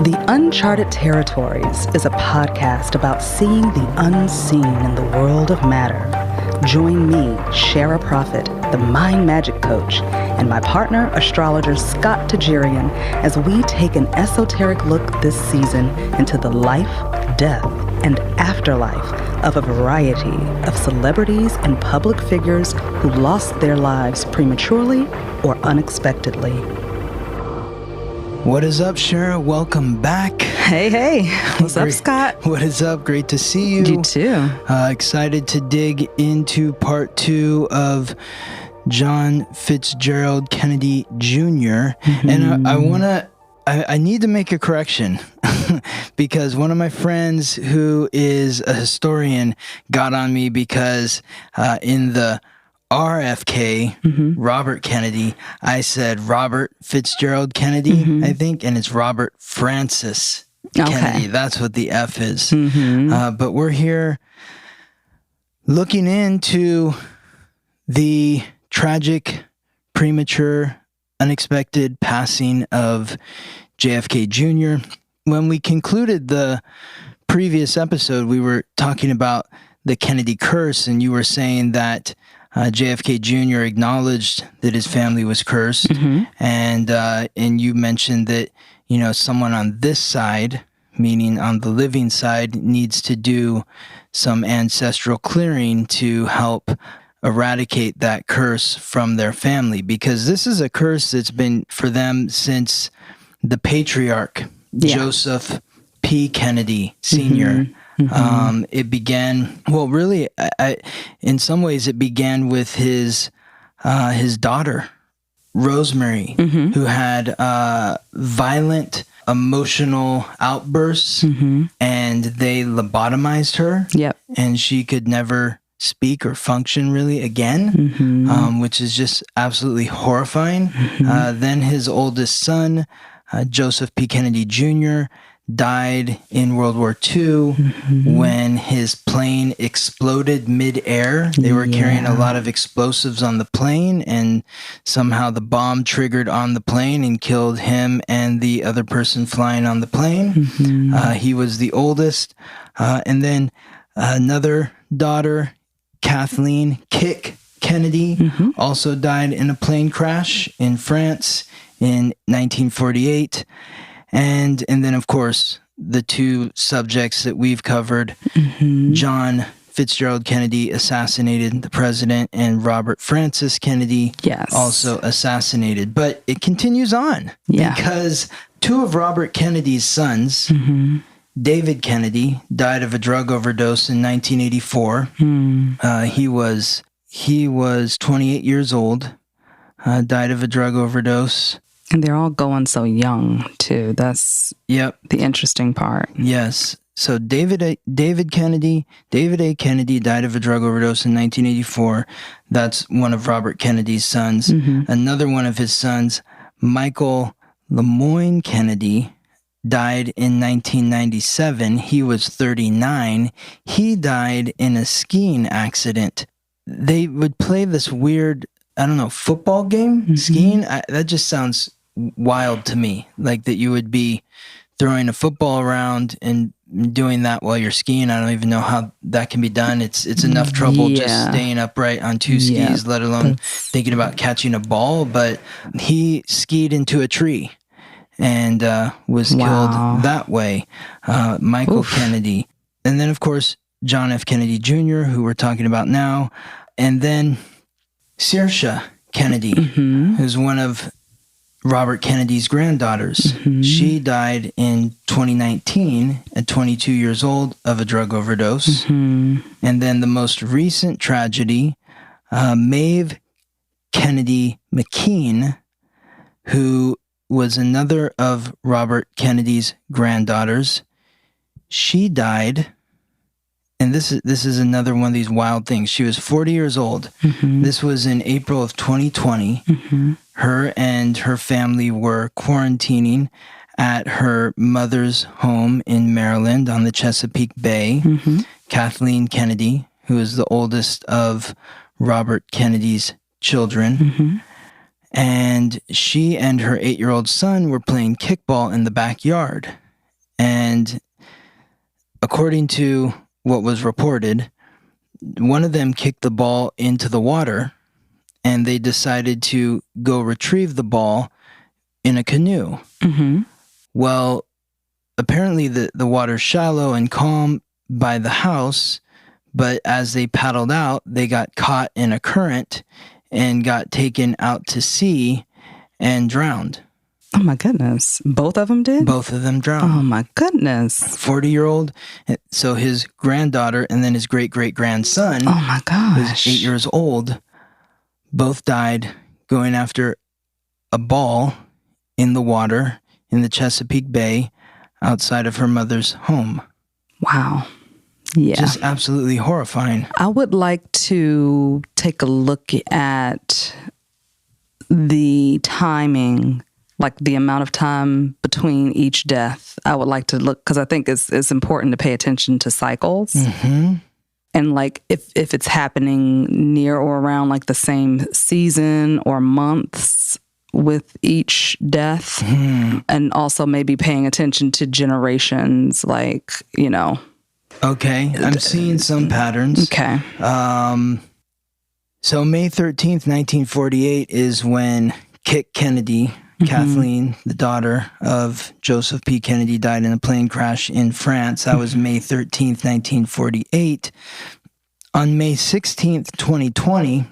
The Uncharted Territories is a podcast about seeing the unseen in the world of matter. Join me, Shara Prophet, the mind magic coach, and my partner, astrologer Scott Tajirian, as we take an esoteric look this season into the life, death, and afterlife of a variety of celebrities and public figures who lost their lives prematurely or unexpectedly. What is up, Shara? Welcome back. Hey. What's up, Scott? What is up? Great to see you. You too. Excited to dig into part 2 of John Fitzgerald Kennedy Jr. And I need to make a correction because one of my friends who is a historian got on me because in the RFK, Robert Kennedy, I said Robert Fitzgerald Kennedy, I think, and it's Robert Francis Kennedy. That's what the F is. But we're here looking into the tragic, premature, unexpected passing of JFK Jr. When we concluded the previous episode, we were talking about the Kennedy curse, and you were saying that JFK Jr. acknowledged that his family was cursed, and you mentioned that, you know, someone on this side, meaning on the living side, needs to do some ancestral clearing to help eradicate that curse from their family, because this is a curse that's been for them since the patriarch, Joseph P. Kennedy Sr. It began, well, really, in some ways, it began with his daughter, Rosemary, who had violent emotional outbursts, and they lobotomized her. And she could never speak or function really again, which is just absolutely horrifying. Then his oldest son, Joseph P. Kennedy Jr., died in World War II when his plane exploded mid-air. They were carrying a lot of explosives on the plane, and somehow the bomb triggered on the plane and killed him and the other person flying on the plane. He was the oldest. And then another daughter, Kathleen Kick Kennedy, also died in a plane crash in France in 1948. And then, of course, the two subjects that we've covered, John Fitzgerald Kennedy, assassinated, the president, and Robert Francis Kennedy, also assassinated. But it continues on because two of Robert Kennedy's sons, David Kennedy, died of a drug overdose in 1984. He was 28 years old, died of a drug overdose. And they're all going so young, too. That's the interesting part. Yes. So David A. Kennedy died of a drug overdose in 1984. That's one of Robert Kennedy's sons. Another one of his sons, Michael Lemoyne Kennedy, died in 1997. He was 39. He died in a skiing accident. They would play this weird, football game, skiing. That just sounds wild to me, like that you would be throwing a football around and doing that while you're skiing. I don't even know how that can be done. It's enough trouble just staying upright on two skis, let alone thinking about catching a ball. But he skied into a tree and was killed that way. Michael Kennedy. And then, of course, John F. Kennedy Jr., who we're talking about now. And then Saoirse Kennedy, who's one of Robert Kennedy's granddaughters. She died in 2019 at 22 years old of a drug overdose. And then the most recent tragedy, Maeve Kennedy McKean, who was another of Robert Kennedy's granddaughters. She died, and this is another one of these wild things. She was 40 years old. This was in April of 2020. Her and her family were quarantining at her mother's home in Maryland on the Chesapeake Bay. Kathleen Kennedy, who is the oldest of Robert Kennedy's children. And she and her 8-year-old son were playing kickball in the backyard. And according to what was reported, one of them kicked the ball into the water, and they decided to go retrieve the ball in a canoe. Mm-hmm. Well, apparently the water's shallow and calm by the house, but as they paddled out, they got caught in a current and got taken out to sea and drowned. Oh my goodness. Both of them did? Both of them drowned. Oh my goodness. 40-year-old, so his granddaughter and then his great-great-grandson, Oh my gosh. who's 8 years old, both died going after a ball in the water in the Chesapeake Bay outside of her mother's home. Wow. Yeah. Just absolutely horrifying. I would like to take a look at the timing, like the amount of time between each death. I would like to look, because I think it's important to pay attention to cycles. Mm-hmm. And like if it's happening near or around like the same season or months with each death, and also maybe paying attention to generations, like, you know. Okay, I'm seeing some patterns. Okay. So May 13th, 1948 is when Kit Kennedy, Kathleen, the daughter of Joseph P. Kennedy, died in a plane crash in France. That was May 13th, 1948. On May 16th, 2020,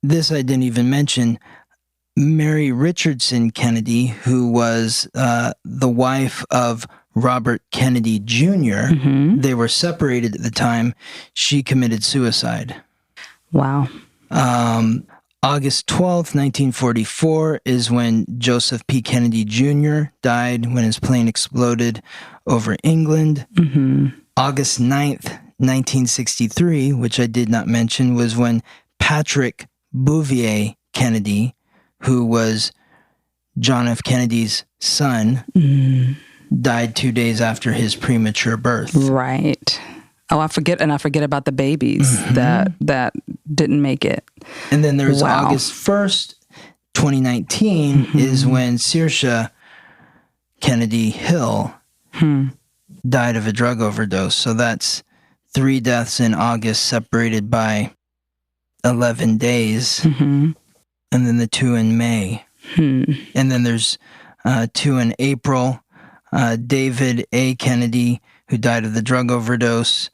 this I didn't even mention, Mary Richardson Kennedy, who was the wife of Robert Kennedy Jr., they were separated at the time, she committed suicide. Wow. August 12th, 1944 is when Joseph P. Kennedy Jr. died when his plane exploded over England. August 9th, 1963, which I did not mention, was when Patrick Bouvier Kennedy, who was John F. Kennedy's son, died 2 days after his premature birth. Right. Oh, I forget about the babies that didn't make it. And then there's August 1st, 2019 is when Saoirse Kennedy Hill died of a drug overdose. So that's 3 deaths in August separated by 11 days. And then the 2 in May. And then there's 2 in April. David A. Kennedy, who died of the drug overdose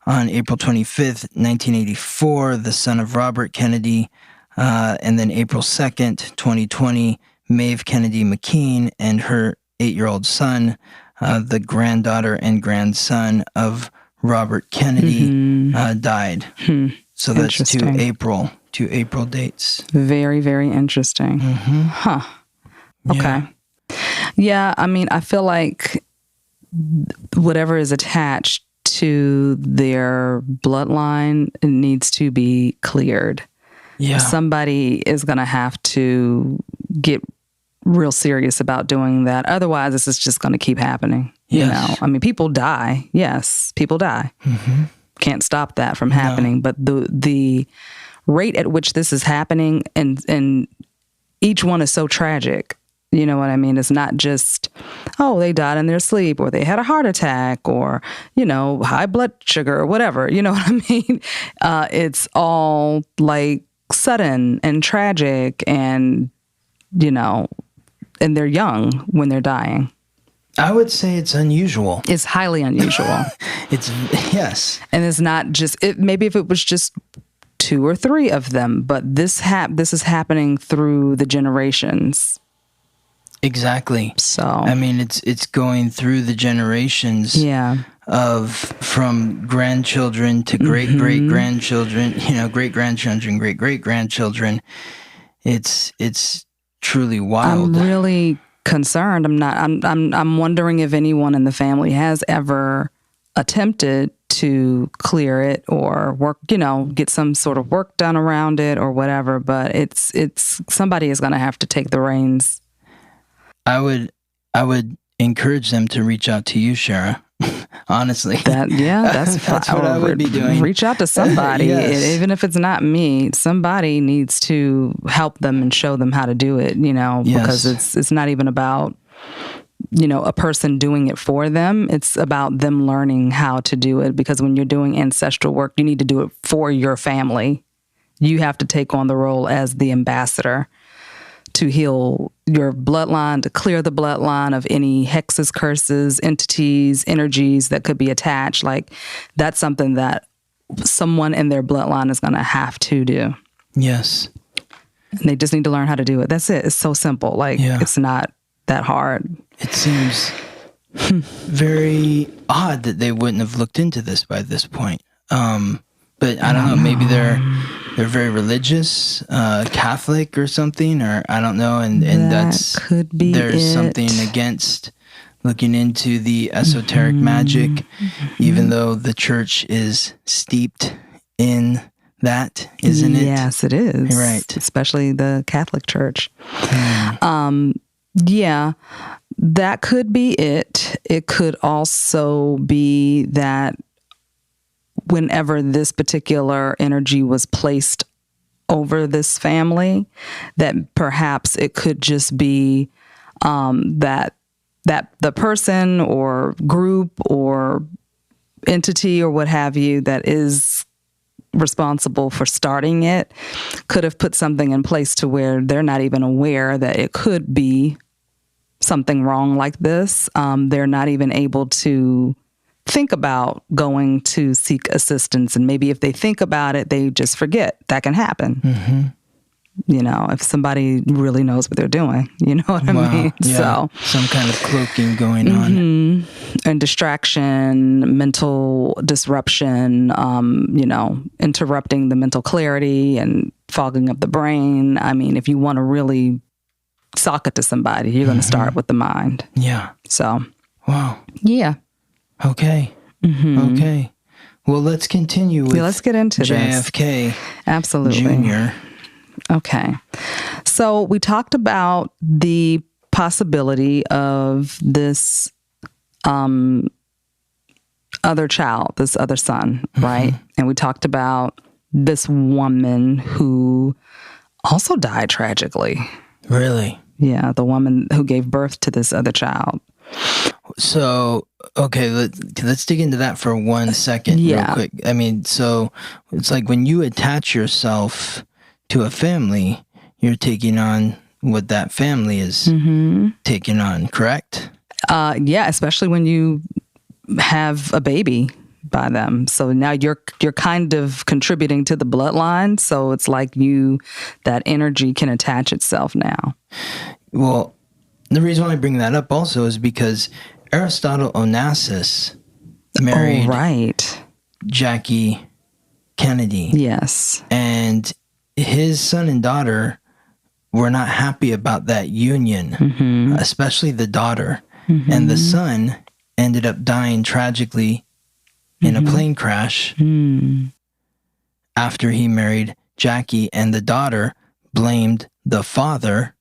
on April 25th, 1984, the son of Robert Kennedy. And then April 2nd, 2020, Maeve Kennedy McKean and her 8-year-old son, the granddaughter and grandson of Robert Kennedy, died. So that's 2 April dates. Very, very interesting. Huh. Okay. Yeah, I mean, I feel like whatever is attached to their bloodline needs to be cleared. Yeah. Somebody is going to have to get real serious about doing that. Otherwise, this is just going to keep happening. Yes. You know, I mean, people die. Yes, people die. Can't stop that from happening. But the rate at which this is happening, and each one is so tragic. You know what I mean? It's not just, oh, they died in their sleep, or they had a heart attack, or, you know, high blood sugar, or whatever. You know what I mean? It's all like sudden and tragic, and, you know, and they're young when they're dying. I would say it's unusual. It's highly unusual. Yes. And it's not just, maybe if it was just 2 or 3 of them, but this is happening through the generations. Exactly. So I mean, it's going through the generations. From grandchildren to great great grandchildren. You know, great grandchildren, great great grandchildren. It's truly wild. I'm really concerned. I'm wondering if anyone in the family has ever attempted to clear it or work, you know, get some sort of work done around it or whatever. But it's somebody is going to have to take the reins. I would encourage them to reach out to you, Shara. Honestly, that's what I would be doing. Reach out to somebody, even if it's not me. Somebody needs to help them and show them how to do it. You know, because it's not even about a person doing it for them. It's about them learning how to do it, because when you're doing ancestral work, you need to do it for your family. You have to take on the role as the ambassador to heal your bloodline, to clear the bloodline of any hexes, curses, entities, energies that could be attached. Like, that's something that someone in their bloodline is going to have to do. Yes. And they just need to learn how to do it. That's it. It's so simple. Like, It's not that hard. It seems very odd that they wouldn't have looked into this by this point. But I don't know. Maybe they're very religious, Catholic or something, or I don't know. And that's could be there's something against looking into the esoteric magic, even though the church is steeped in that, isn't it? Yes, it is. Right. Especially the Catholic Church. Yeah, that could be it. It could also be that whenever this particular energy was placed over this family, that perhaps it could just be that the person or group or entity or what have you that is responsible for starting it could have put something in place to where they're not even aware that it could be something wrong like this. They're not even able to think about going to seek assistance. And maybe if they think about it, they just forget. That can happen. If somebody really knows what they're doing, you know what I mean? Yeah. So some kind of cloaking going on. And distraction, mental disruption, interrupting the mental clarity and fogging up the brain. I mean, if you want to really sock it to somebody, you're going to start with the mind. Yeah. So. Wow. Yeah. Okay. Okay. Well, let's continue with let's get into JFK. This. Absolutely. Jr. Okay. So we talked about the possibility of this other child, this other son, right? And we talked about this woman who also died tragically. Really? Yeah, the woman who gave birth to this other child. So, okay, let's dig into that for 1 second real quick. I mean, so it's like when you attach yourself to a family, you're taking on what that family is taking on, correct? Yeah, especially when you have a baby by them. So now you're kind of contributing to the bloodline. So it's like that energy can attach itself now. Well, the reason why I bring that up also is because Aristotle Onassis married Jackie Kennedy. Yes. And his son and daughter were not happy about that union, especially the daughter. And the son ended up dying tragically in a plane crash after he married Jackie, and the daughter blamed the father.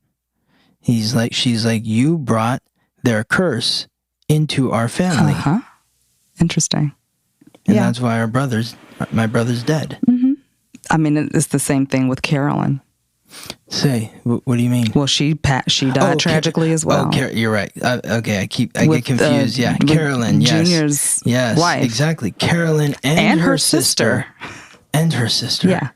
She's like, you brought their curse into our family. Interesting. And that's why my brother's dead. I mean, it's the same thing with Carolyn. Say, what do you mean? Well, she died tragically as well. You're right. Okay, I get confused. Carolyn, yes. Junior's yes, wife. Exactly. Carolyn and her sister. And her sister. Yeah.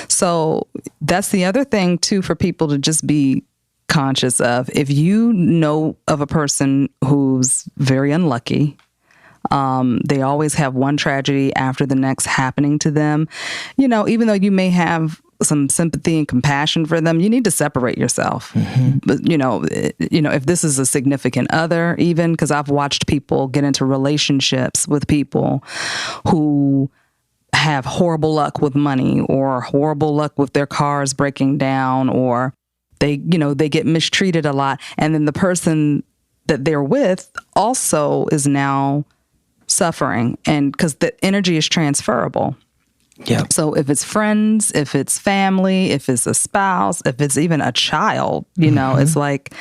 So that's the other thing, too, for people to just be conscious of. If you know of a person who's very unlucky, they always have one tragedy after the next happening to them. Even though you may have some sympathy and compassion for them, you need to separate yourself. But, if this is a significant other, even because I've watched people get into relationships with people who have horrible luck with money or horrible luck with their cars breaking down, or they get mistreated a lot. And then the person that they're with also is now suffering, and because the energy is transferable. Yeah. So if it's friends, if it's family, if it's a spouse, if it's even a child, it's like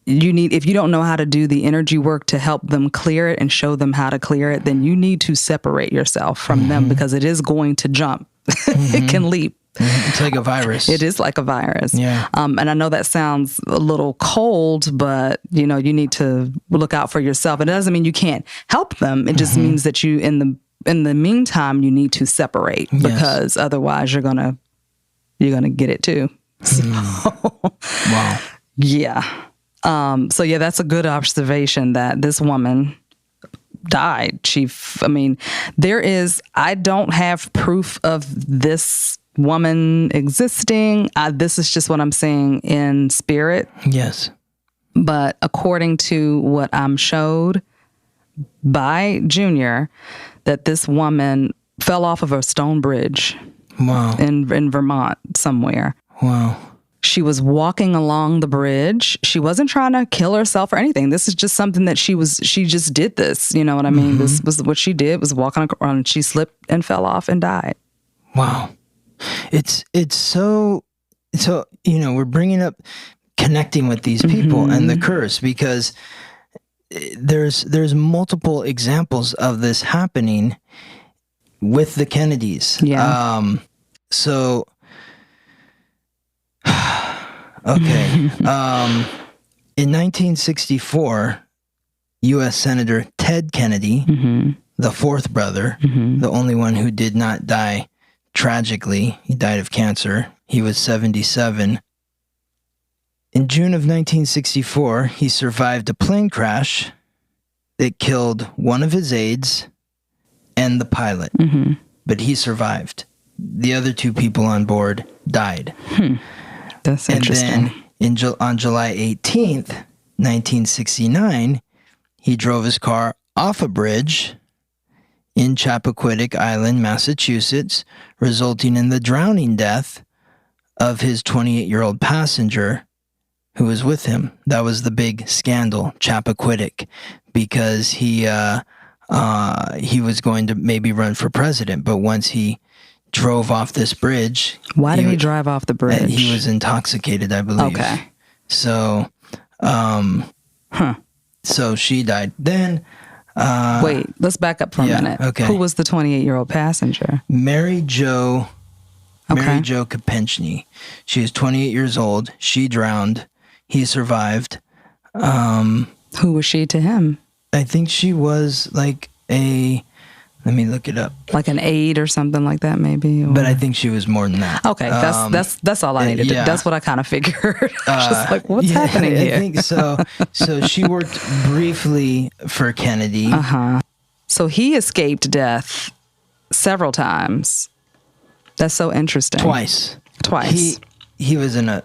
if you don't know how to do the energy work to help them clear it and show them how to clear it, then you need to separate yourself from them, because it is going to jump. It can leap. It's like a virus. It is like a virus. Yeah. And I know that sounds a little cold, but you need to look out for yourself. And it doesn't mean you can't help them. It just means that you, in the meantime, you need to separate, because otherwise you're gonna get it too. So, Wow. Yeah. So yeah, that's a good observation that this woman died. I don't have proof of this woman existing. This is just what I'm seeing in spirit. Yes. But according to what I'm showed by Junior, that this woman fell off of a stone bridge. Wow. In Vermont somewhere. Wow. She was walking along the bridge. She wasn't trying to kill herself or anything. This is just something that she just did this. You know what I mean? This was what she did, was walking around. She slipped and fell off and died. Wow. It's so, we're bringing up connecting with these people and the curse, because there's multiple examples of this happening with the Kennedys. Yeah. Okay. In 1964, U.S. Senator Ted Kennedy, the fourth brother, the only one who did not die tragically, he died of cancer. He was 77. In June of 1964, he survived a plane crash that killed one of his aides and the pilot. But he survived. The other two people on board died. That's interesting. And then on July 18th, 1969, he drove his car off a bridge in Chappaquiddick Island, Massachusetts, resulting in the drowning death of his 28-year-old passenger who was with him. That was the big scandal, Chappaquiddick, because he was going to maybe run for president, but once he drove off this bridge. Why did he drive off the bridge? He was intoxicated, I believe. Okay. So, so she died. Then, wait, let's back up for a minute. Okay. Who was the 28-year-old passenger? Mary Jo Kopechny. She was 28 years old. She drowned. He survived. Who was she to him? I think she was like let me look it up. Like an aide or something like that, maybe. Or... But I think she was more than that. Okay, that's all I needed. Yeah. That's what I kind of figured. Just like, what's happening here? I think so. So she worked briefly for Kennedy. So he escaped death several times. That's so interesting. Twice. He was in a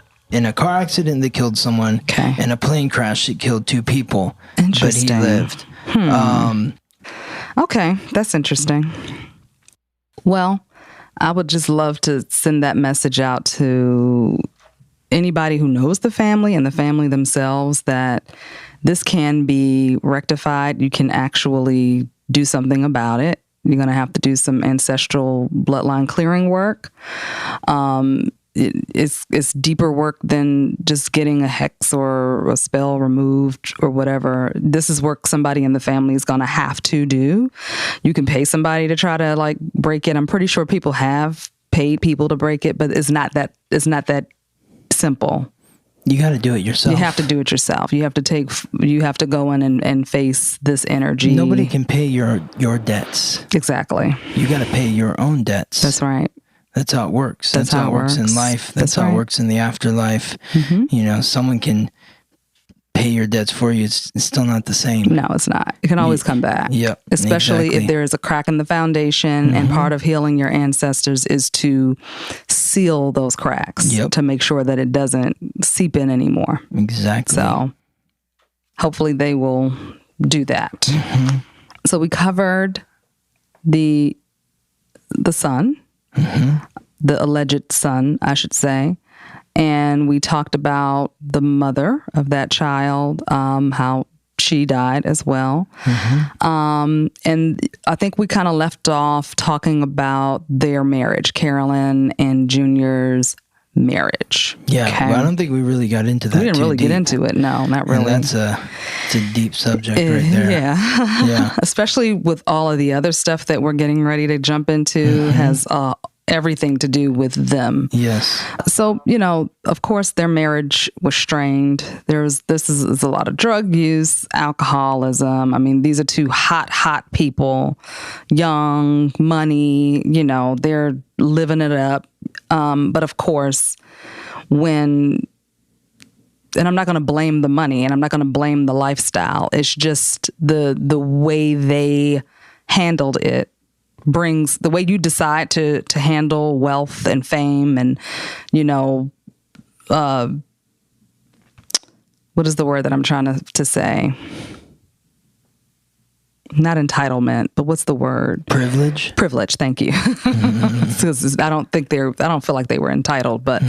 car accident that killed someone. Okay. And a plane crash that killed two people. Interesting. But he lived. Okay, that's interesting. Well, I would just love to send that message out to anybody who knows the family and the family themselves, that this can be rectified. You can actually do something about it. You're going to have to do some ancestral bloodline clearing work. It's deeper work than just getting a hex or a spell removed or whatever. This is work somebody in the family is going to have to do. You can pay somebody to try to like break it. I'm pretty sure people have paid people to break it, but it's not that simple. You got to do it yourself. You have to do it yourself. You have to go in and face this energy. Nobody can pay your debts. Exactly. You got to pay your own debts. That's right. That's how it works. That's how it works in life. That's how it works in the afterlife. Someone can pay your debts for you. It's still not the same. No, it's not. It can always come back. Yep. Especially if there is a crack in the foundation, and part of healing your ancestors is to seal those cracks to make sure that it doesn't seep in anymore. Exactly. So hopefully they will do that. So we covered the son. The alleged son, I should say. And we talked about the mother of that child, how she died as well. And I think we kind of left off talking about their marriage, Carolyn and Junior's marriage. Yeah, okay. Well, I don't think we really got into that. We didn't really get into it. No, not really. And it's a deep subject right there. Yeah. Especially with all of the other stuff that we're getting ready to jump into has everything to do with them. Yes. So, of course, their marriage was strained. This is a lot of drug use, alcoholism. I mean, these are two hot people, young, money, they're living it up. But of course, and I'm not going to blame the money and I'm not going to blame the lifestyle. It's just the way they handled it brings the way you decide to handle wealth and fame and, what is the word that I'm trying to say? Not entitlement, but what's the word? Privilege. Thank you. Mm-hmm. I don't feel like they were entitled, but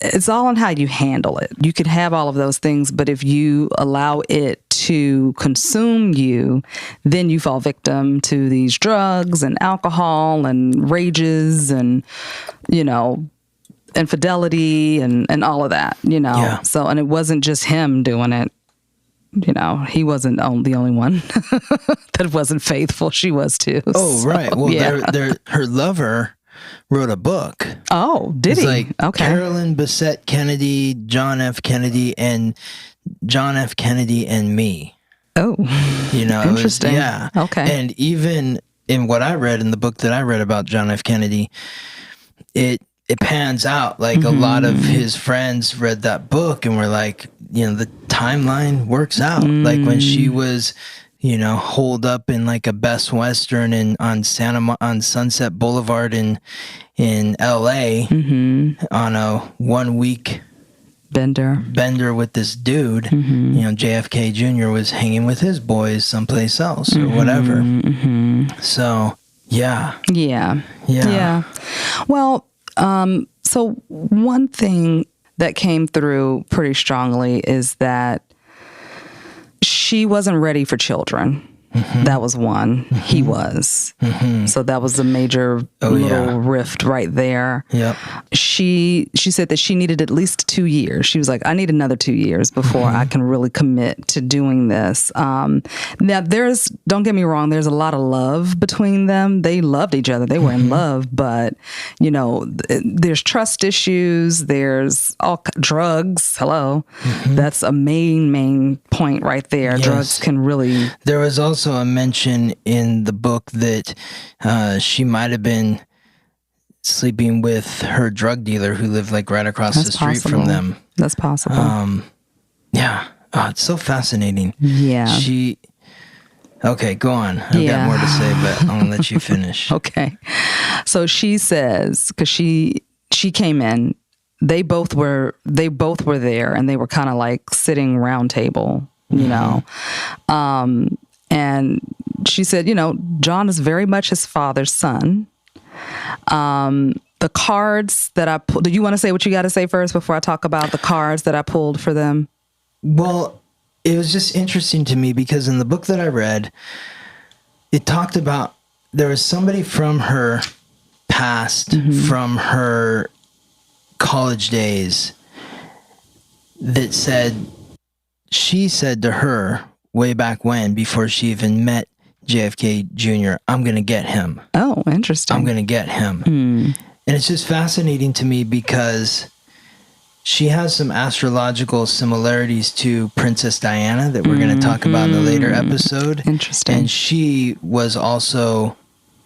it's all on how you handle it. You could have all of those things, but if you allow it to consume you, then you fall victim to these drugs and alcohol and rages and, infidelity and all of that, Yeah. So, and it wasn't just him doing it. He wasn't the only one that wasn't faithful. She was too. Oh, so, right. Well, yeah. her lover wrote a book. Oh, did he? Like okay. Carolyn Bessette Kennedy, John F. Kennedy, and me. Oh, interesting. Yeah. Okay. And even in what I read in the book that I read about John F. Kennedy, it pans out like a lot of his friends read that book and were like, the timeline works out. Like when she was, holed up in like a Best Western and on Sunset Boulevard in LA on a 1 week bender with this dude, JFK Jr. was hanging with his boys someplace else or whatever. So, yeah. Well, so one thing that came through pretty strongly is that she wasn't ready for children. That was one. He was. So that was a major rift right there. Yep. She said that she needed at least 2 years. She was like, I need another 2 years before I can really commit to doing this. Now don't get me wrong, there's a lot of love between them. They loved each other. They were in love, but there's trust issues. There's all drugs. Hello. That's a main point right there. Yes. Drugs can really. There was also a mention in the book that she might have been sleeping with her drug dealer who lived like right across the street from them. That's possible. Yeah. Oh, it's so fascinating. Yeah. Okay, go on. I've got more to say, but I'm going to let you finish. Okay. So she says, because she came in, they both were there and they were kind of like sitting round table, and she said, John is very much his father's son. The cards that I pulled, do you want to say what you got to say first before I talk about the cards that I pulled for them? Well, it was just interesting to me because in the book that I read, it talked about there was somebody from her past, from her college days, that she said to her way back when, before she even met JFK Jr., I'm going to get him. Oh, interesting. I'm going to get him. And it's just fascinating to me because she has some astrological similarities to Princess Diana that we're going to talk about in a later episode. Interesting. And she was also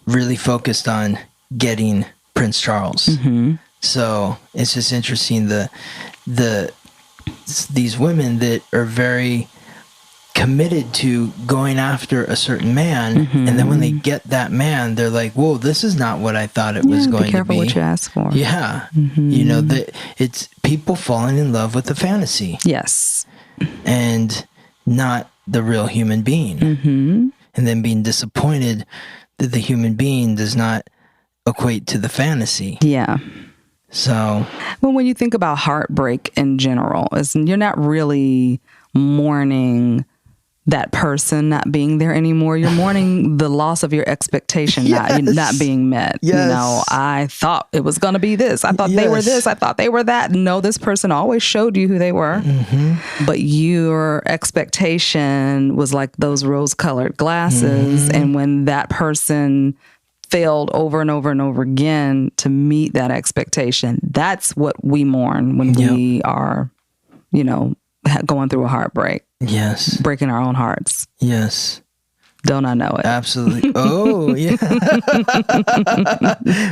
really focused on getting Prince Charles. So it's just interesting these women that are very committed to going after a certain man, and then when they get that man, they're like, whoa, this is not what I thought it was going to be. Be careful what you ask for. Yeah. It's people falling in love with the fantasy. Yes. And not the real human being. And then being disappointed that the human being does not equate to the fantasy. Yeah. So. Well, when you think about heartbreak in general, you're not really mourning that person not being there anymore. You're mourning the loss of your expectation not being met. Yes. I thought it was going to be this. I thought they were this. I thought they were that. No, this person always showed you who they were. But your expectation was like those rose-colored glasses. And when that person failed over and over and over again to meet that expectation. That's what we mourn when we are, going through a heartbreak. Yes. Breaking our own hearts. Yes. Don't I know it? Absolutely. Oh, yeah.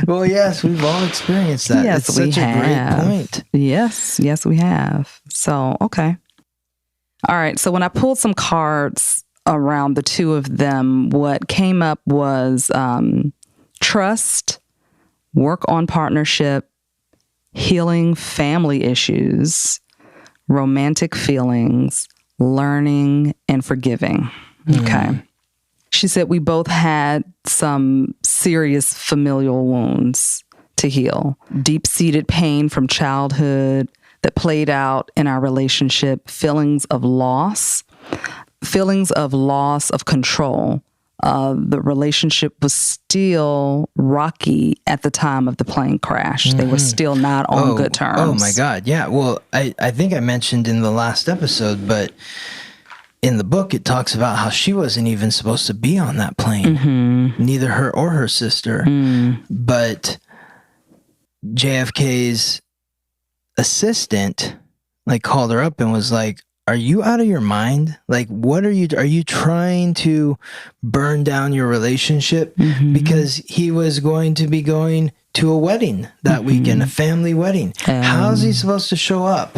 Well, yes, we've all experienced that. Yes, it's such a great point. Yes, we have. So, okay. All right. So when I pulled some cards around the two of them, what came up was trust, work on partnership, healing family issues, romantic feelings, learning, and forgiving. Okay. She said we both had some serious familial wounds to heal, deep-seated pain from childhood that played out in our relationship, feelings of loss of control. The relationship was still rocky at the time of the plane crash. They were still not on good terms. Oh my God. Yeah. Well, I think I mentioned in the last episode, but in the book, it talks about how she wasn't even supposed to be on that plane. Neither her or her sister. But JFK's assistant called her up and was like, are you out of your mind? What are you trying to burn down your relationship? Because he was going to be going to a wedding that weekend, a family wedding. How's he supposed to show up?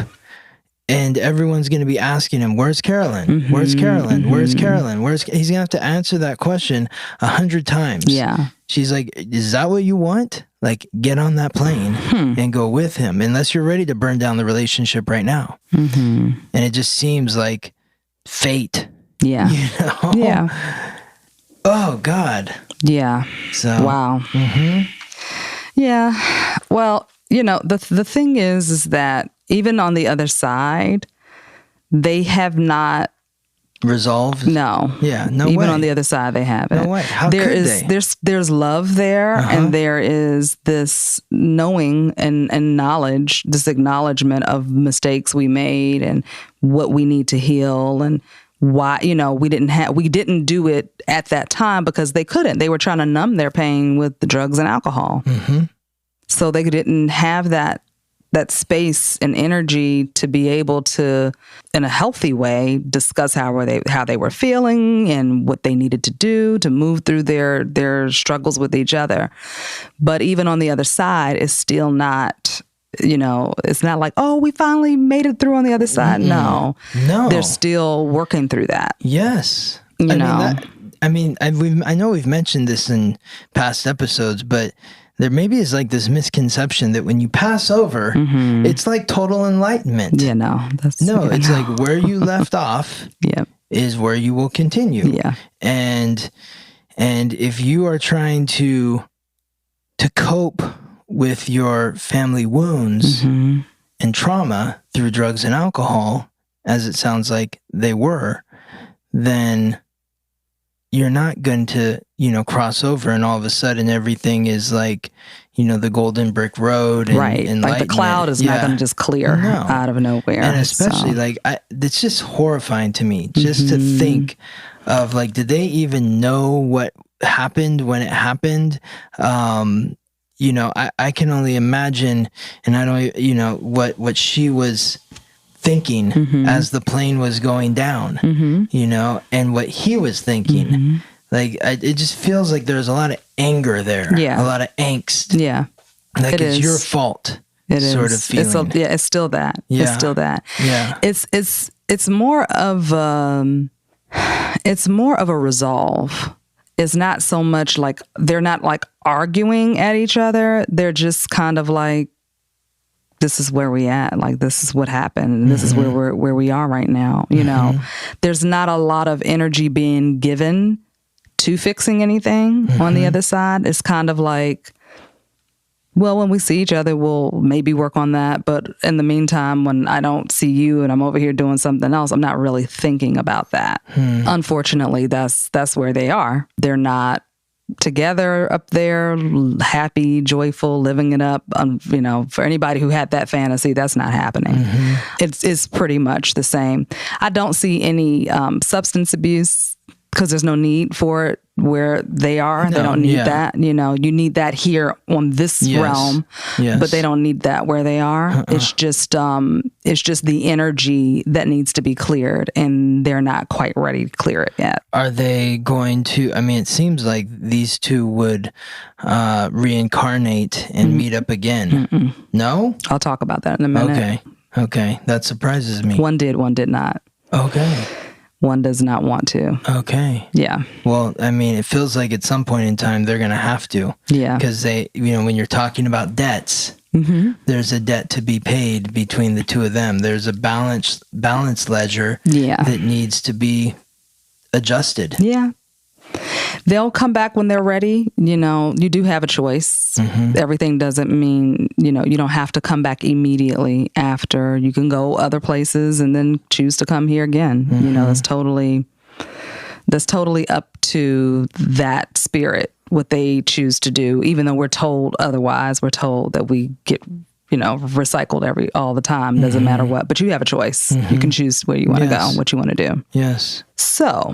And everyone's going to be asking him, where's Carolyn? Where's Carolyn? Where's Carolyn? He's going to have to answer that question 100 times. Yeah. She's like, is that what you want? Get on that plane and go with him, unless you're ready to burn down the relationship right now. And it just seems like fate. Yeah. Yeah. Oh, God. Yeah. So. Wow. Yeah. Well, the thing is that even on the other side, they have not resolved. No. Yeah. No even way. On the other side, they haven't. No way. How could they? There's love there, and there is this knowing and knowledge, this acknowledgement of mistakes we made and what we need to heal, and why we didn't do it at that time because they couldn't. They were trying to numb their pain with the drugs and alcohol. So they didn't have that space and energy to be able to, in a healthy way, discuss how they were feeling and what they needed to do to move through their struggles with each other. But even on the other side, it's still not, it's not like, oh, we finally made it through on the other side. No, they're still working through that. Yes, I know we've mentioned this in past episodes, but there maybe is this misconception that when you pass over, it's like total enlightenment. Yeah, it's like where you left off is where you will continue. Yeah. And if you are trying to cope with your family wounds and trauma through drugs and alcohol, as it sounds like they were, then you're not going to, cross over and all of a sudden everything is the golden brick road. And the cloud is not going to just clear out of nowhere. And especially it's just horrifying to me just to think of did they even know what happened when it happened? I can only imagine, and I don't, what she was thinking as the plane was going down, and what he was thinking. It just feels like there's a lot of anger there, a lot of angst. Yeah, it's your fault. It sort is. of feeling. It's still that. Yeah. It's still that. Yeah. It's more of a resolve. It's not so much they're not arguing at each other. They're just kind of this is where we at. This is what happened. And this is where we are right now. There's not a lot of energy being given to fixing anything on the other side. It's kind of when we see each other, we'll maybe work on that. But in the meantime, when I don't see you and I'm over here doing something else, I'm not really thinking about that. Unfortunately, that's where they are. They're not together up there, happy, joyful, living it up. For anybody who had that fantasy, that's not happening. It's pretty much the same. I don't see any substance abuse because there's no need for it where they are. They don't need that. You know, you need that here on this realm, but they don't need that where they are. It's just the energy that needs to be cleared, and they're not quite ready to clear it yet. Are they going to, I mean, it seems like these two would reincarnate and meet up again. No? I'll talk about that in a minute. Okay. That surprises me. One did, one did not. Okay. One does not want to. Okay. Yeah. Well, I mean, it feels like at some point in time they're going to have to. Yeah. Because they, you know, when you're talking about debts, there's a debt to be paid between the two of them. There's a balance ledger that needs to be adjusted. Yeah. They'll come back when they're ready. You know, you do have a choice. Everything doesn't mean, you know, you don't have to come back immediately after. You can go other places and then choose to come here again. You know, that's totally up to that spirit, what they choose to do. Even though we're told otherwise, we're told that we get, you know, recycled all the time. Doesn't matter what, but you have a choice. You can choose where you want to go, what you want to do. Yes. So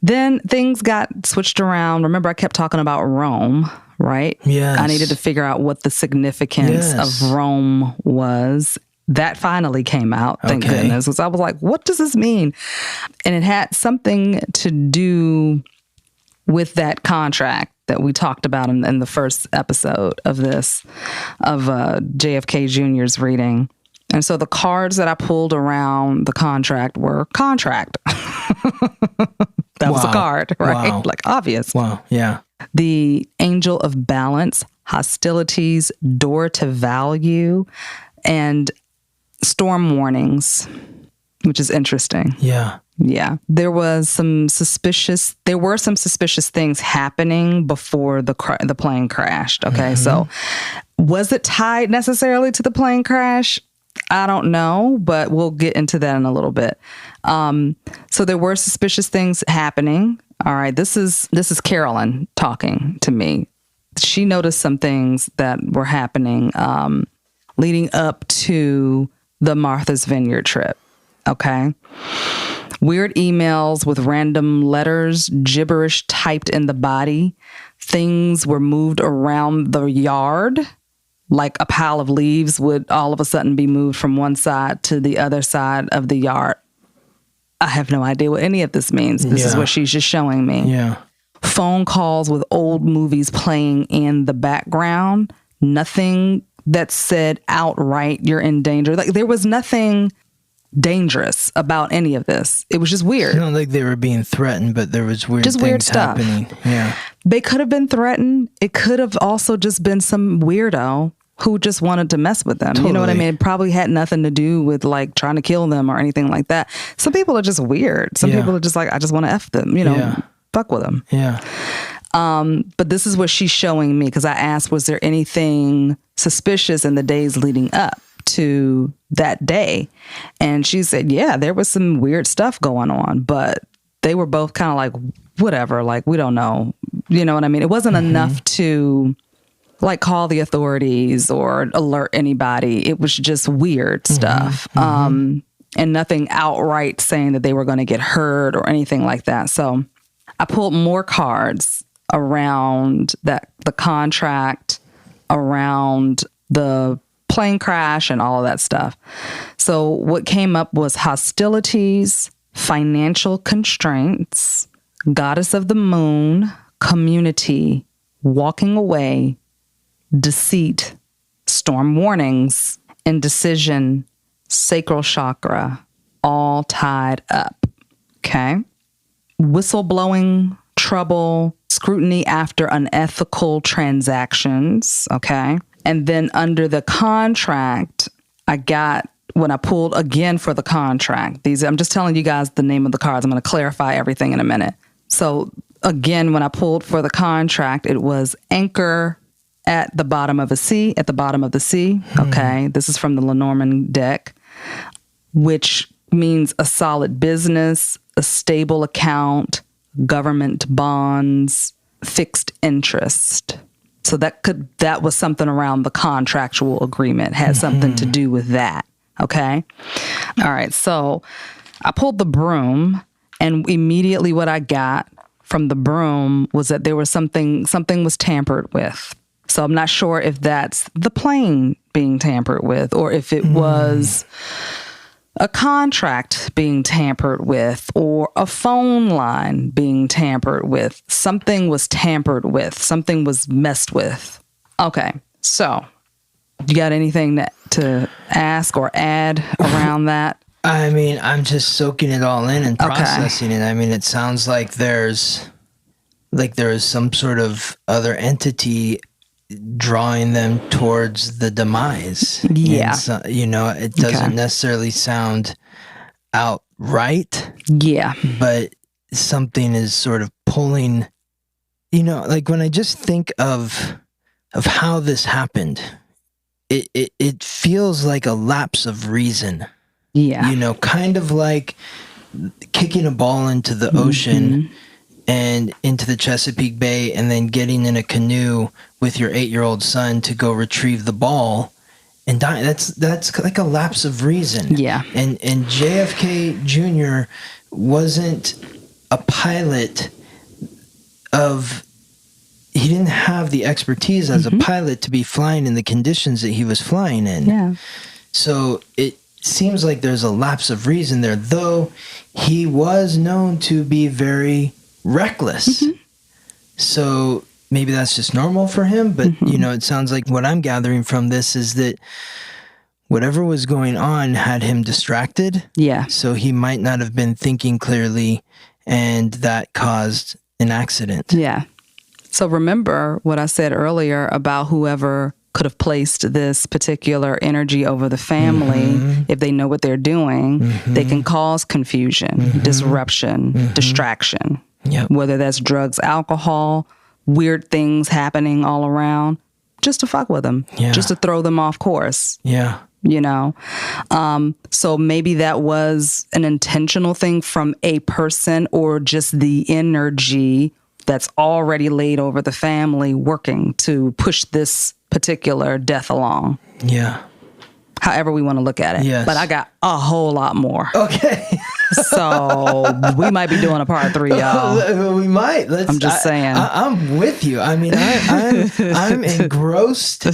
then things got switched around. Remember, I kept talking about Rome, right? Yes. I needed to figure out what the significance of Rome was. That finally came out, thank goodness. Because I was like, what does this mean? And it had something to do with that contract that we talked about in the first episode of this, of JFK Jr.'s reading. And so the cards that I pulled around the contract were contract. That was a card, right? Wow. Like obvious. Wow. Yeah. The angel of balance, hostilities, door to value, and storm warnings, which is interesting. Yeah. Yeah. There were some suspicious things happening before the plane crashed. Okay. So was it tied necessarily to the plane crash? I don't know, but we'll get into that in a little bit. So there were suspicious things happening. All right. This is Carolyn talking to me. She noticed some things that were happening leading up to the Martha's Vineyard trip. Okay. Weird emails with random letters, gibberish typed in the body. Things were moved around the yard. Like a pile of leaves would all of a sudden be moved from one side to the other side of the yard. I have no idea what any of this means. This is what she's just showing me. Yeah. Phone calls with old movies playing in the background. Nothing that said outright you're in danger. Like there was nothing dangerous about any of this. It was just weird. It's not like they were being threatened, but there was weird stuff happening. Yeah. They could have been threatened. It could have also just been some weirdo who just wanted to mess with them. Totally. You know what I mean? It probably had nothing to do with like trying to kill them or anything like that. Some people are just weird. Some people are just like, I just want to F them, you know, fuck with them. Yeah. But this is what she's showing me, because I asked, was there anything suspicious in the days leading up to that day? And she said, yeah, there was some weird stuff going on, but they were both kind of like, whatever, like, we don't know. You know what I mean? It wasn't enough to like call the authorities or alert anybody. It was just weird stuff. And nothing outright saying that they were going to get hurt or anything like that. So I pulled more cards around the contract, around the plane crash and all of that stuff. So what came up was hostilities, financial constraints, goddess of the moon, community, walking away, deceit, storm warnings, indecision, sacral chakra, all tied up. Okay. Whistleblowing, trouble, scrutiny after unethical transactions. Okay. And then under the contract, I got, when I pulled again for the contract, I'm just telling you guys the name of the cards. I'm going to clarify everything in a minute. So again, when I pulled for the contract, it was anchor at the bottom of the sea. Okay. This is from the Lenormand deck, which means a solid business, a stable account, government bonds, fixed interest. So that was something around the contractual agreement, had something to do with that. Okay. All right. So I pulled the broom, and immediately what I got from the broom was that there was something was tampered with. So I'm not sure if that's the plane being tampered with, or if it was a contract being tampered with, or a phone line being tampered with. Something was tampered with. Something was messed with. Okay, so you got anything to ask or add around that? I mean, I'm just soaking it all in and processing it. I mean, it sounds like there is some sort of other entity drawing them towards the demise. Yeah. So, it doesn't necessarily sound outright. Yeah. But something is sort of pulling, like when I just think of how this happened, it feels like a lapse of reason. Yeah. Kind of like kicking a ball into the ocean and into the Chesapeake Bay, and then getting in a canoe with your 8-year-old son to go retrieve the ball and die. That's like a lapse of reason. Yeah. And JFK Jr. wasn't a pilot he didn't have the expertise as a pilot to be flying in the conditions that he was flying in. Yeah. So it seems like there's a lapse of reason there, though he was known to be very reckless. So maybe that's just normal for him, but it sounds like what I'm gathering from this is that whatever was going on had him distracted. Yeah. So he might not have been thinking clearly, and that caused an accident. Yeah. So remember what I said earlier about whoever could have placed this particular energy over the family. If they know what they're doing, they can cause confusion, disruption, distraction. Yep. Whether that's drugs, alcohol, weird things happening all around, just to fuck with them, just to throw them off course. Yeah. So maybe that was an intentional thing from a person, or just the energy that's already laid over the family working to push this particular death along. Yeah. However we want to look at it. Yes. But I got a whole lot more. Okay. So we might be doing a part 3, y'all. We might. I'm just saying. I'm with you. I mean, I'm engrossed.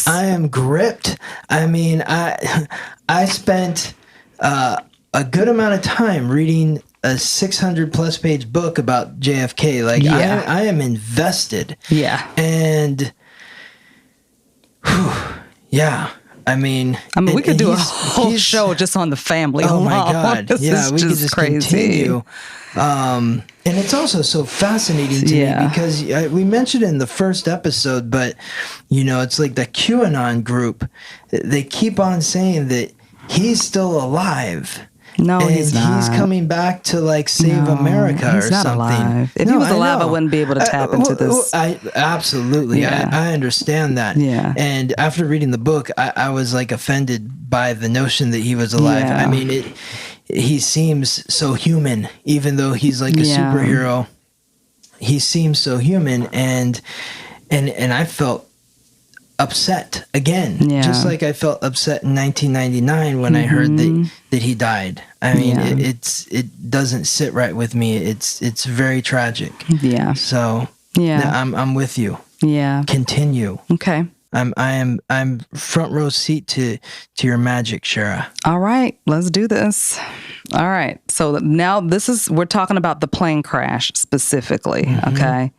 I am gripped. I mean, I spent a good amount of time reading a 600 plus page book about JFK. Like, I am invested. Yeah. And yeah. I mean, we could do a whole show just on the family. Oh my God. This yeah, is we could just crazy. continue. And it's also so fascinating to me because we mentioned it in the first episode, but it's like the QAnon group. They keep on saying that he's still alive. No, and he's not. He's coming back to save America or something. He's not alive. If he was alive, I wouldn't be able to tap into this. Absolutely. Yeah. I understand that. Yeah. And after reading the book, I was offended by the notion that he was alive. Yeah. I mean, he seems so human, even though he's like a superhero. He seems so human, and I felt upset again, just like I felt upset in 1999 when I heard that he died. I mean, it doesn't sit right with me. It's very tragic. Yeah. So I'm with you. Yeah. Continue. Okay. I'm front row seat to your magic, Shara. All right, let's do this. All right. So now we're talking about the plane crash specifically. Okay.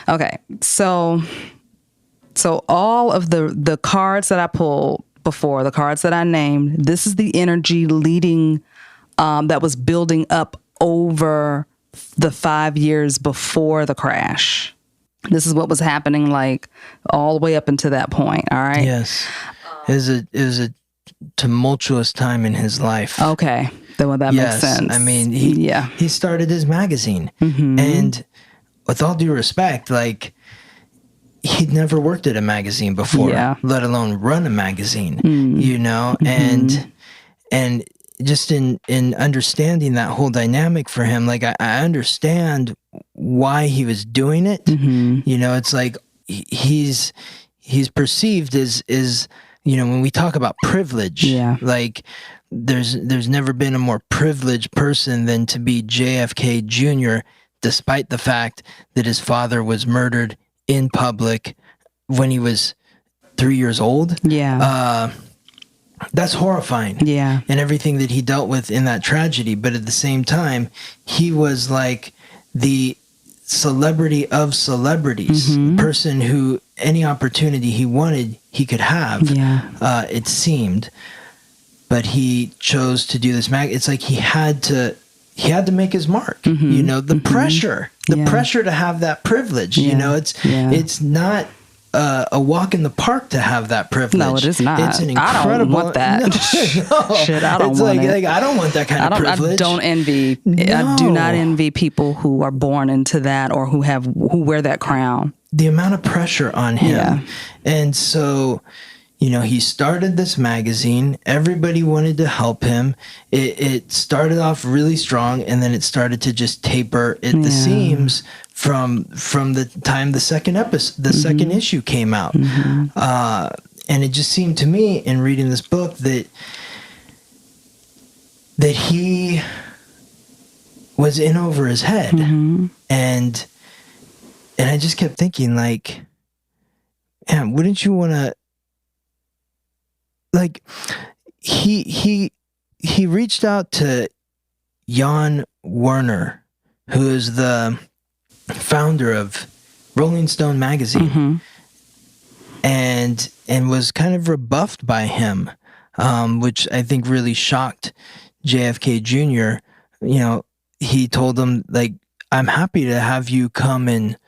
Okay. So all of the cards that I pulled before, the cards that I named, this is the energy leading, that was building up over the 5 years before the crash. This is what was happening all the way up until that point. All right. Yes. It was a tumultuous time in his life. Okay. Then that makes sense. I mean, he started his magazine, and with all due respect, he'd never worked at a magazine before, let alone run a magazine, and just in understanding that whole dynamic for him, I understand why he was doing it. It's like he's perceived as when we talk about privilege, there's never been a more privileged person than to be JFK Jr., despite the fact that his father was murdered in public when he was 3 years old. Yeah. That's horrifying. Yeah. And everything that he dealt with in that tragedy. But at the same time, he was like the celebrity of celebrities, person who any opportunity he wanted, he could have, it seemed. But he chose to do this. It's like he had to make his mark, you know, the pressure to have that privilege, you know, it's not a walk in the park to have that privilege. No, it is not. It's an incredible. I don't want that. No. Shit, I don't it's want it. Like, I don't want that kind of privilege. I don't envy. No. I do not envy people who are born into that or who wear that crown. The amount of pressure on him. Yeah. And so, you know, he started this magazine. Everybody wanted to help him. It started off really strong, and then it started to just taper at the seams from the time the second issue came out. And it just seemed to me in reading this book that he was in over his head. And I just kept thinking, like, man, wouldn't you want to, like, he reached out to Jan Werner, who is the founder of Rolling Stone magazine, and was kind of rebuffed by him, which I think really shocked JFK Jr. You know, he told him, like, I'm happy to have you come and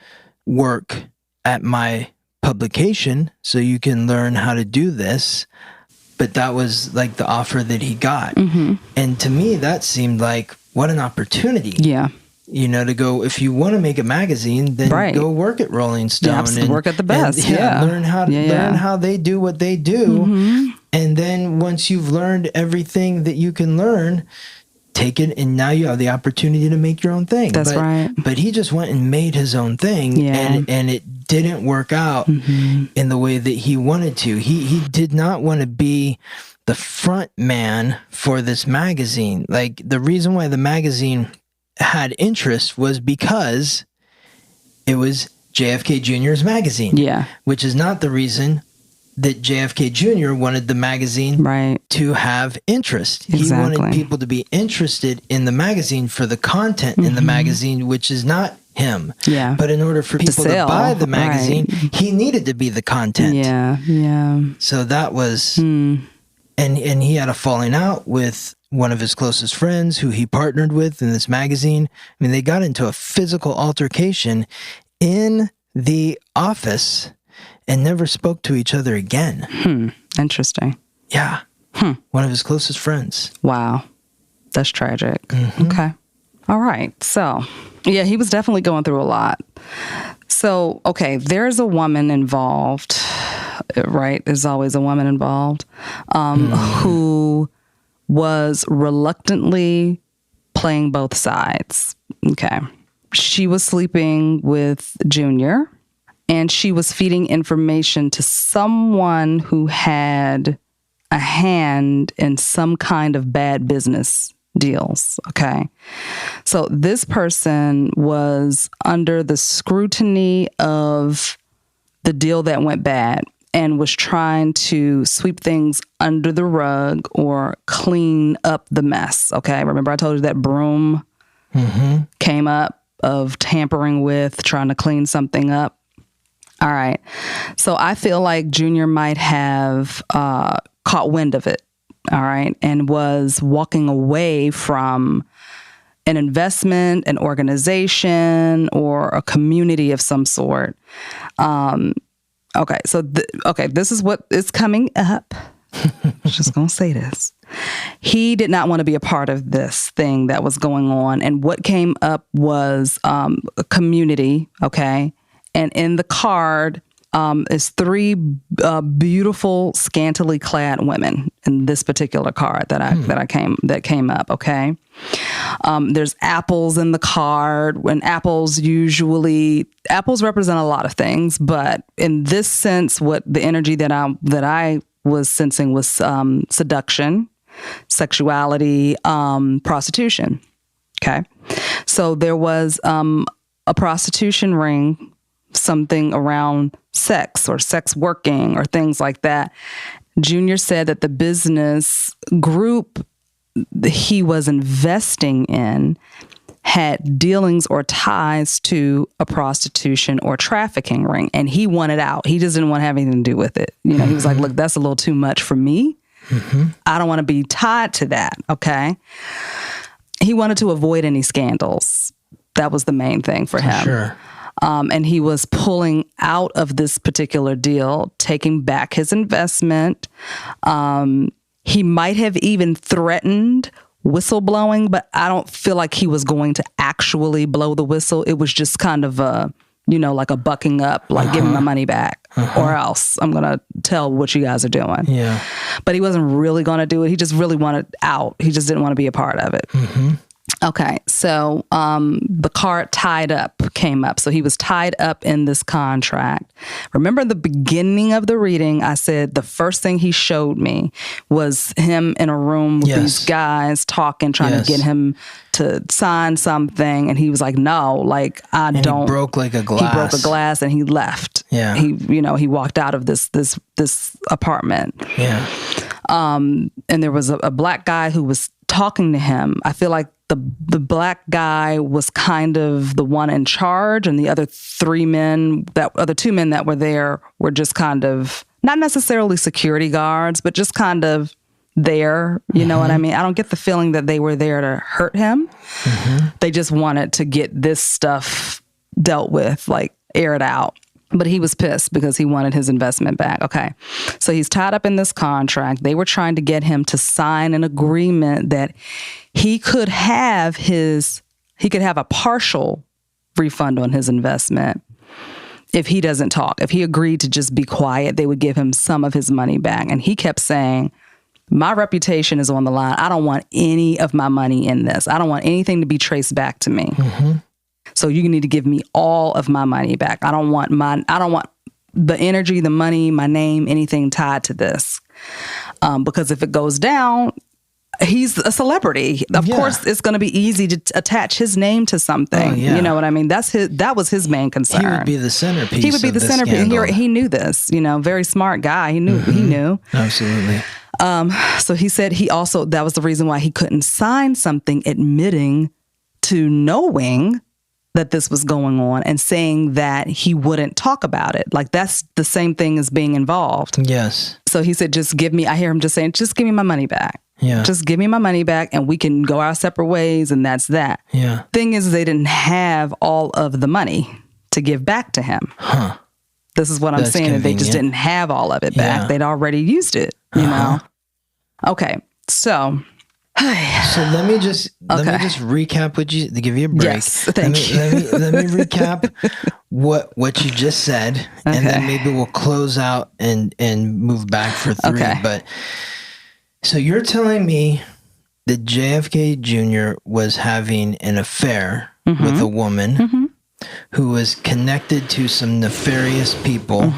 work at my publication so you can learn how to do this. But that was like the offer that he got. And to me, that seemed like, what an opportunity. Yeah. You know, to go, if you want to make a magazine, then go work at Rolling Stone. And work at the best. Learn how they do what they do. And then once you've learned everything that you can learn, take it, and now you have the opportunity to make your own thing. That's right. But he just went and made his own thing, and it didn't work out in the way that he wanted to. He did not want to be the front man for this magazine. Like, the reason why the magazine had interest was because it was JFK Jr.'s magazine. Yeah. Which is not the reason that JFK Jr. wanted the magazine to have interest. Exactly. He wanted people to be interested in the magazine for the content in the magazine, which is not him. Yeah. But in order for people to buy the magazine, he needed to be the content. Yeah. Yeah. So that was, and he had a falling out with one of his closest friends who he partnered with in this magazine. I mean, they got into a physical altercation in the office and never spoke to each other again. Interesting. Yeah. One of his closest friends. Wow. That's tragic. Okay. All right. So, yeah, he was definitely going through a lot. So, okay, there's a woman involved, right? There's always a woman involved, who was reluctantly playing both sides. Okay. She was sleeping with Junior, and she was feeding information to someone who had a hand in some kind of bad business deals. Okay. So this person was under the scrutiny of the deal that went bad and was trying to sweep things under the rug or clean up the mess. Okay. Remember I told you that broom came up of tampering with, trying to clean something up. All right. So I feel like Junior might have caught wind of it. All right. And was walking away from an investment, an organization, or a community of some sort. Okay. So, this is what is coming up. Just going to say this. He did not want to be a part of this thing that was going on. And what came up was a community. Okay. And in the card is three beautiful, scantily clad women in this particular card that came up. Okay, there's apples in the card. When apples represent a lot of things, but in this sense, what the energy that I was sensing was seduction, sexuality, prostitution. Okay. So there was a prostitution ring, something around sex or sex working or things like that. Junior said that the business group he was investing in had dealings or ties to a prostitution or trafficking ring, and he wanted out. He just didn't want to have anything to do with it. You know, he was like, look, that's a little too much for me. I don't want to be tied to that. Okay. He wanted to avoid any scandals. That was the main thing for him. Sure. And he was pulling out of this particular deal, taking back his investment. He might have even threatened whistleblowing, but I don't feel like he was going to actually blow the whistle. It was just kind of a, like a bucking up, like give me my money back or else I'm going to tell what you guys are doing. Yeah. But he wasn't really going to do it. He just really wanted out. He just didn't want to be a part of it. Okay, so the card tied up came up. So he was tied up in this contract. Remember the beginning of the reading, I said the first thing he showed me was him in a room with these guys talking, trying to get him to sign something. And he was like, no, like He broke like a glass. He broke a glass and he left. Yeah. He walked out of this apartment. Yeah. And there was a black guy who was talking to him. I feel like the black guy was kind of the one in charge, and the other two men that were there were just kind of not necessarily security guards, but just kind of there. You know what I mean? I don't get the feeling that they were there to hurt him. They just wanted to get this stuff dealt with, like aired out. But he was pissed because he wanted his investment back. Okay. So he's tied up in this contract. They were trying to get him to sign an agreement that he could have a partial refund on his investment if he doesn't talk. If he agreed to just be quiet, they would give him some of his money back. And he kept saying, my reputation is on the line. I don't want any of my money in this. I don't want anything to be traced back to me. So you need to give me all of my money back. I don't want the energy, the money, my name, anything tied to this. Because if it goes down, he's a celebrity. Of course, it's going to be easy to attach his name to something. You know what I mean? That was his main concern. He would be the centerpiece. He would be the centerpiece. He knew this. Very smart guy. He knew. He knew. Absolutely. So he said that was the reason why he couldn't sign something admitting to knowing that this was going on and saying that he wouldn't talk about it. Like that's the same thing as being involved. Yes. So he said, I hear him just saying, just give me my money back. Yeah. Just give me my money back and we can go our separate ways. And that's that. Yeah. Thing is, they didn't have all of the money to give back to him. This is what I'm saying. That they just didn't have all of it back. They'd already used it, you know? Okay. So let me just recap to give you a break. Yes, thank you. Let me recap what you just said, and then maybe we'll close out and move back for 3. Okay. But so you're telling me that JFK Jr. was having an affair with a woman who was connected to some nefarious people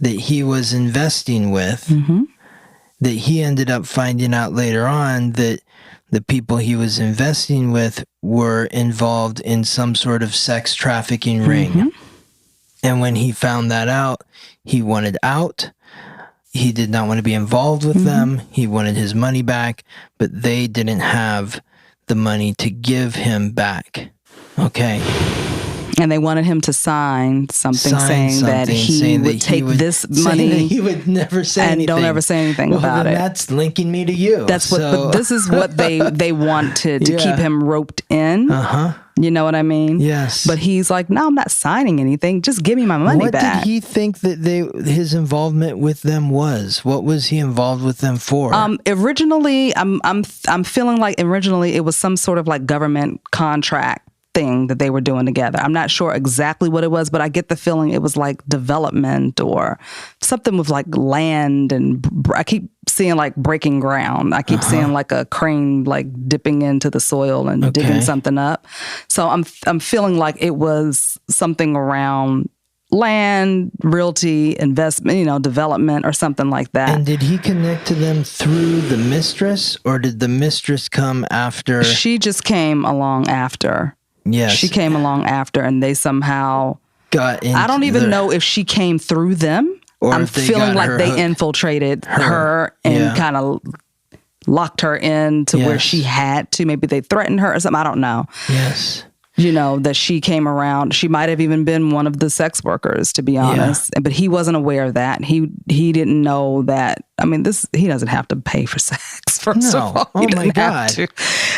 that he was investing with. That he ended up finding out later on that the people he was investing with were involved in some sort of sex trafficking ring. And when he found that out, he wanted out. He did not want to be involved with them. He wanted his money back, but they didn't have the money to give him back. Okay. And they wanted him to sign something saying that he would take this money. He would never say anything. And don't ever say anything about it. That's linking me to you. But this is what they wanted to keep him roped in. You know what I mean? Yes. But he's like, no, I'm not signing anything. Just give me my money back. What did he think that his involvement with them was? What was he involved with them for? Originally, I'm feeling like originally it was some sort of like government contract thing that they were doing together. I'm not sure exactly what it was, but I get the feeling it was like development or something with like land, and I keep seeing like breaking ground. I keep seeing like a crane like dipping into the soil and digging something up. So I'm feeling like it was something around land, realty, investment, development or something like that. And did he connect to them through the mistress, or did the mistress come after? She just came along after. Yes. She came along after, and they somehow got into I don't even know if she came through them. Or I'm if they feeling got like her they hooked. infiltrated her and kind of locked her in to where she had to. Maybe they threatened her or something. I don't know. Yes. That she came around. She might have even been one of the sex workers, to be honest. But he wasn't aware of that. He didn't know that. I mean, he doesn't have to pay for sex, first of all. Oh my God.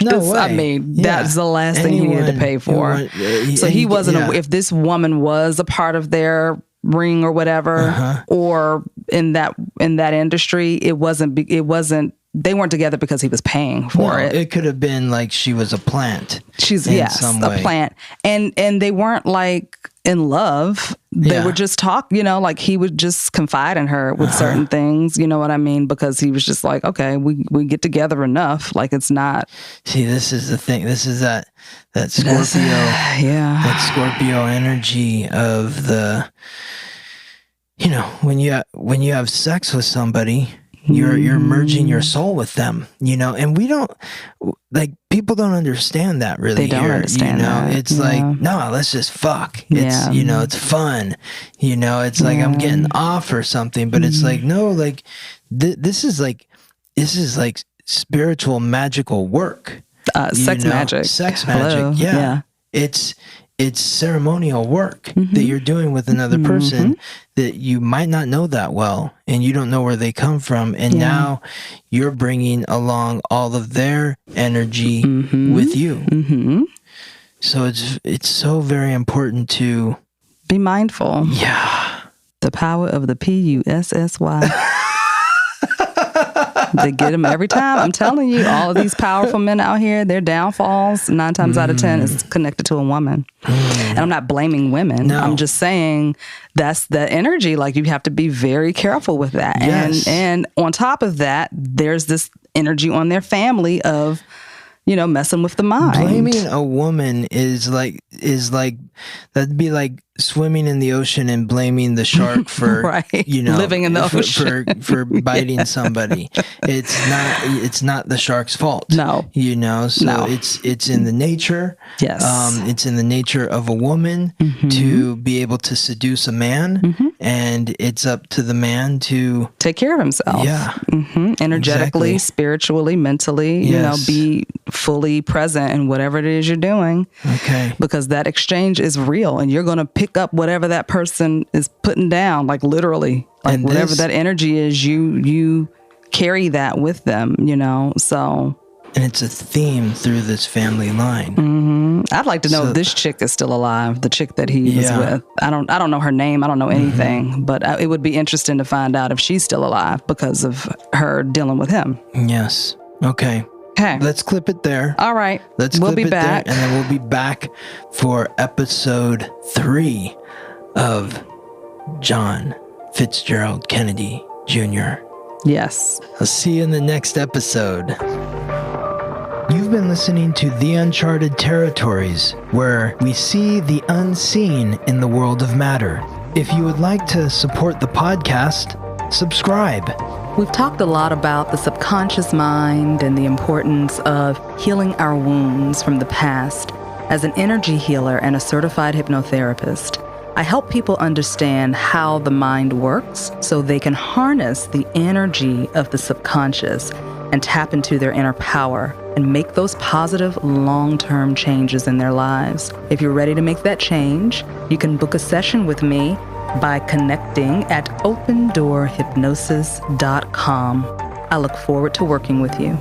No way. I mean, that's the last thing he needed to pay for. So he wasn't if this woman was a part of their ring or whatever, or in that industry, it wasn't they weren't together because he was paying for it. It could have been like she was a plant. She's a plant. And they weren't like in love. They would just talk, like he would just confide in her with certain things, you know what I mean? Because he was just like, okay, we get together enough. Like it's not. See, this is the thing. This is that Scorpio. That Scorpio energy of the, when you have sex with somebody, you're merging your soul with them, and we don't, like, people don't understand that really. They don't understand that. It's like, no, let's just fuck. It's, it's fun, it's like I'm getting off or something, but it's like, no, like this is like spiritual magical work. Sex magic. Hello. Yeah. It's ceremonial work that you're doing with another person that you might not know that well, and you don't know where they come from. And now you're bringing along all of their energy with you. So it's so very important to be mindful. Yeah. The power of the PUSSY. They get them every time. I'm telling you, all of these powerful men out here, their downfalls, 9 times out of 10 is connected to a woman. And I'm not blaming women. No. I'm just saying that's the energy. Like, you have to be very careful with that. Yes. And on top of that, there's this energy on their family of, messing with the mind. Blaming a woman is like that'd be like swimming in the ocean and blaming the shark for living in the ocean for biting somebody. It's not the shark's fault. No. It's in the nature. Yes. It's in the nature of a woman to be able to seduce a man, and it's up to the man to take care of himself. Yeah. Energetically, spiritually, mentally, be fully present in whatever it is you're doing. Okay. Because that exchange is real, and you're going to pick up whatever that person is putting down, like literally, like and whatever that energy is, you carry that with them, so. And it's a theme through this family line. I'd like to know if this chick is still alive, the chick that he was with. I don't know her name. I don't know anything, but it would be interesting to find out if she's still alive because of her dealing with him. Yes. Okay. Let's clip it there. All right. We'll be back. And then we'll be back for episode 3 of John Fitzgerald Kennedy Jr. Yes. I'll see you in the next episode. You've been listening to The Uncharted Territories, where we see the unseen in the world of matter. If you would like to support the podcast, subscribe. We've talked a lot about the subconscious mind and the importance of healing our wounds from the past. As an energy healer and a certified hypnotherapist, I help people understand how the mind works so they can harness the energy of the subconscious and tap into their inner power and make those positive long-term changes in their lives. If you're ready to make that change, you can book a session with me by connecting at opendoorhypnosis.com. I look forward to working with you.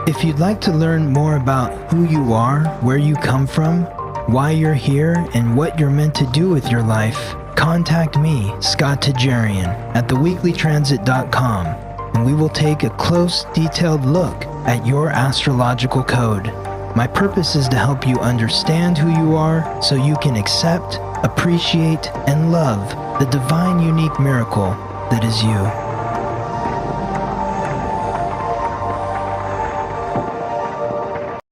If you'd like to learn more about who you are, where you come from, why you're here, and what you're meant to do with your life, contact me, Scott Tajarian, at theweeklytransit.com, and we will take a close, detailed look at your astrological code. My purpose is to help you understand who you are so you can accept, appreciate, and love the divine, unique miracle that is you.